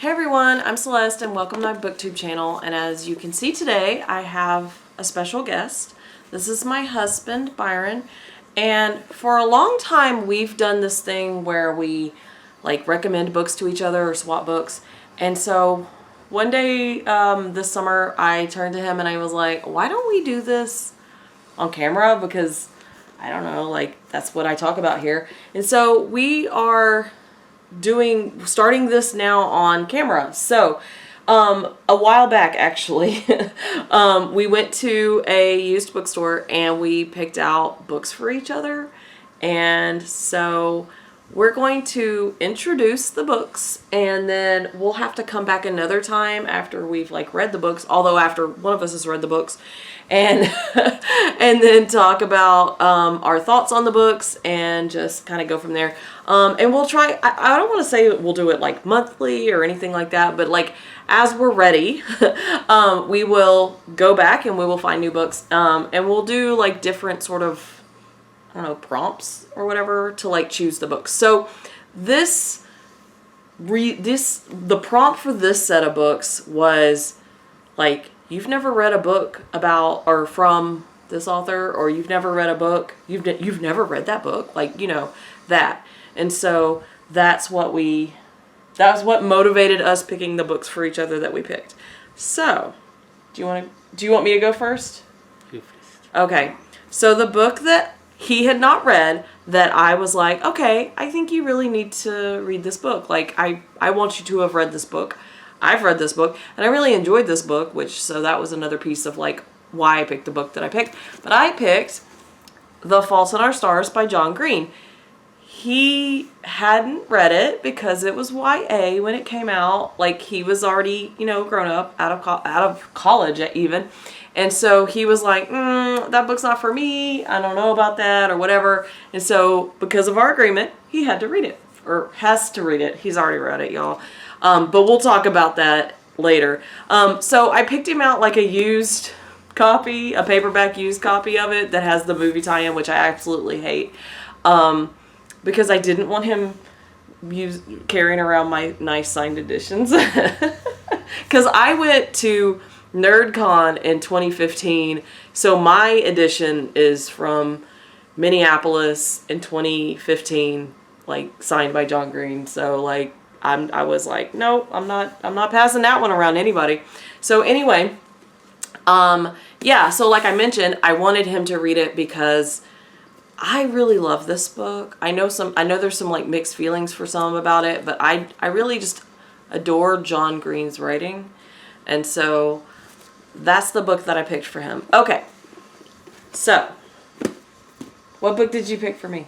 Hey everyone, I'm Celeste and welcome to my BookTube channel. And as you can see today, I have a special guest. This is my husband, Byron. And for a long time, we've done this thing where we recommend books to each other or swap books. And so one day this summer, I turned to him and I was like, why don't we do this on camera? Because I don't know, that's what I talk about here. And so we are starting this now on camera. So a while back actually we went to a used bookstore and we picked out books for each other, and so we're going to introduce the books and then we'll have to come back another time after we've read the books, although after one of us has read the books, and and then talk about our thoughts on the books and just kind of go from there. And we'll try, I don't want to say we'll do it monthly or anything like that, but as we're ready, we will go back and we will find new books, and we'll do different sort of, I don't know, prompts or whatever to choose the books. So the prompt for this set of books was you've never read a book about or from this author, or you've never read a book, you've never read that book, that. And so that's what motivated us picking the books for each other that we picked. So, do you want me to go first? You first. Okay. So the book that he had not read, that I was like, okay, I think you really need to read this book. I want you to have read this book. I've read this book and I really enjoyed this book, so that was another piece of why I picked the book that I picked. But I picked The Fault in Our Stars by John Green. He hadn't read it because it was YA when it came out. He was already, grown up, out of college even. And so he was like, that book's not for me. I don't know about that or whatever. And so because of our agreement, he had to read it, or has to read it. He's already read it, y'all. But we'll talk about that later. So I picked him out a used copy, a paperback used copy of it that has the movie tie-in, which I absolutely hate. Because I didn't want him carrying around my nice signed editions. Because I went to NerdCon in 2015, so my edition is from Minneapolis in 2015, signed by John Green. So I was like, no, I'm not passing that one around anybody. So anyway, yeah. So like I mentioned, I wanted him to read it because I really love this book. I know there's some mixed feelings for some about it, but I really just adore John Green's writing. And so that's the book that I picked for him. Okay. So, what book did you pick for me?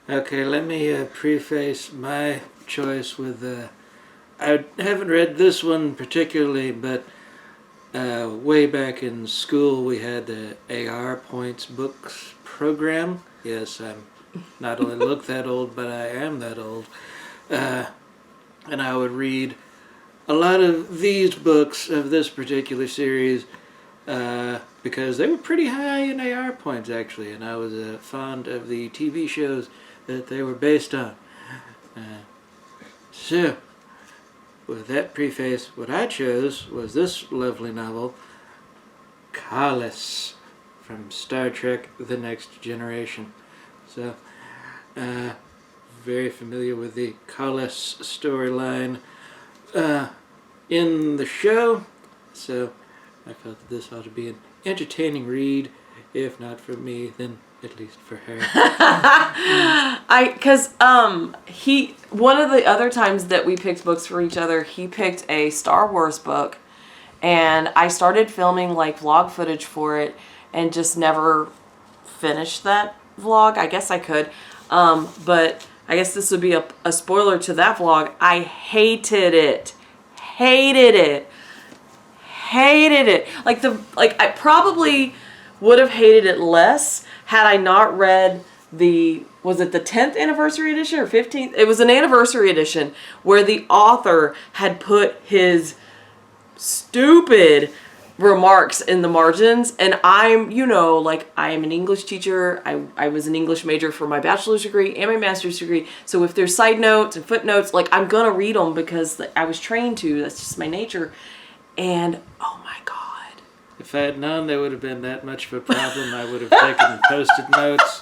Okay, let me preface my choice with, I haven't read this one particularly, but way back in school we had the AR Points Books program. Yes, I'm not only look that old, but I am that old. And I would read a lot of these books of this particular series because they were pretty high in AR points, actually, and I was fond of the TV shows that they were based on. So, with that preface, what I chose was this lovely novel, Kallus, from Star Trek The Next Generation. So, very familiar with the Kallus storyline in the show, so I felt that this ought to be an entertaining read, if not for me, then at least for her. One of the other times that we picked books for each other, he picked a Star Wars book, and I started filming vlog footage for it and just never finished that vlog. I guess I could, but I guess this would be a spoiler to that vlog. I hated it. Hated it. I probably would have hated it less had I not read was it the 10th anniversary edition or 15th? It was an anniversary edition where the author had put his stupid remarks in the margins, and I'm, you know, like, I am an English teacher. I was an English major for my bachelor's degree and my master's degree. So if there's side notes and footnotes, like, I'm gonna read them because I was trained to. That's just my nature. And oh my God. If I had known there would have been that much of a problem, I would have taken post-it notes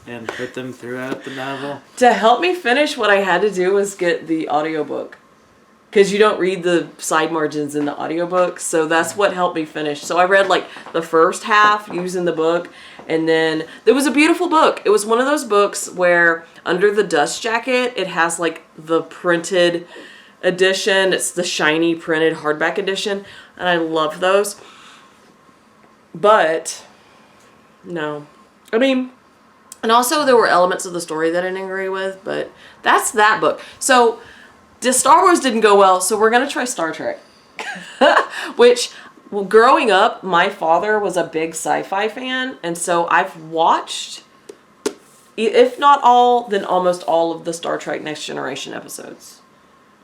and put them throughout the novel. To help me finish, what I had to do was get the audiobook. Because you don't read the side margins in the audiobook. So that's what helped me finish. So I read like the first half using the book. And then it was a beautiful book. It was one of those books where under the dust jacket, it has like the printed edition. It's the shiny printed hardback edition. And I love those. But no. I mean, and also there were elements of the story that I didn't agree with. But that's that book. So Star Wars didn't go well, so we're going to try Star Trek. Which, well, growing up, my father was a big sci-fi fan, and so I've watched, if not all, then almost all of the Star Trek Next Generation episodes.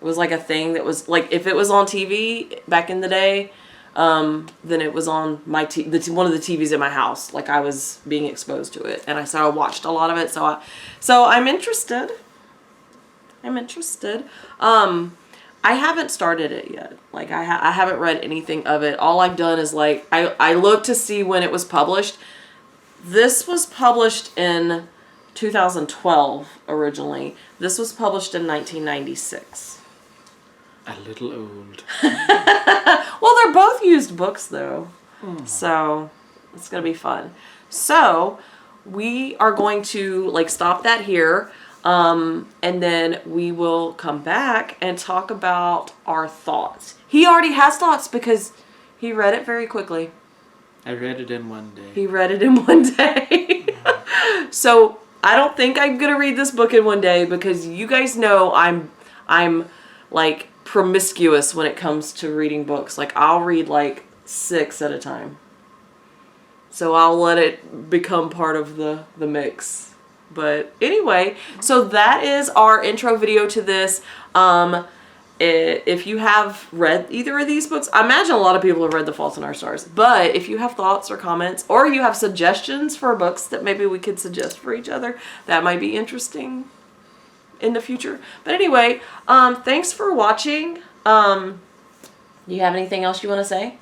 It was like a thing that was, like, if it was on TV back in the day, then it was on my one of the TVs in my house. Like, I was being exposed to it, and I watched a lot of it, so I'm interested. I haven't started it yet. Like, I haven't read anything of it. All I've done is, like, I looked to see when it was published. This was published in 2012 originally. This was published in 1996. A little old. Well, they're both used books, though. So it's going to be fun. So we are going to, like, stop that here. And then we will come back and talk about our thoughts. He already has thoughts because he read it very quickly. I read it in one day. He read it in one day. So I don't think I'm going to read this book in one day because you guys know I'm like promiscuous when it comes to reading books. Like, I'll read like 6 at a time. So I'll let it become part of the mix. But anyway, so that is our intro video to this. If you have read either of these books, I imagine a lot of people have read The Fault in Our Stars. But if you have thoughts or comments, or you have suggestions for books that maybe we could suggest for each other, that might be interesting in the future. But anyway, thanks for watching. You have anything else you want to say?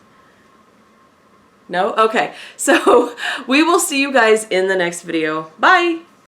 No? Okay. So we will see you guys in the next video. Bye!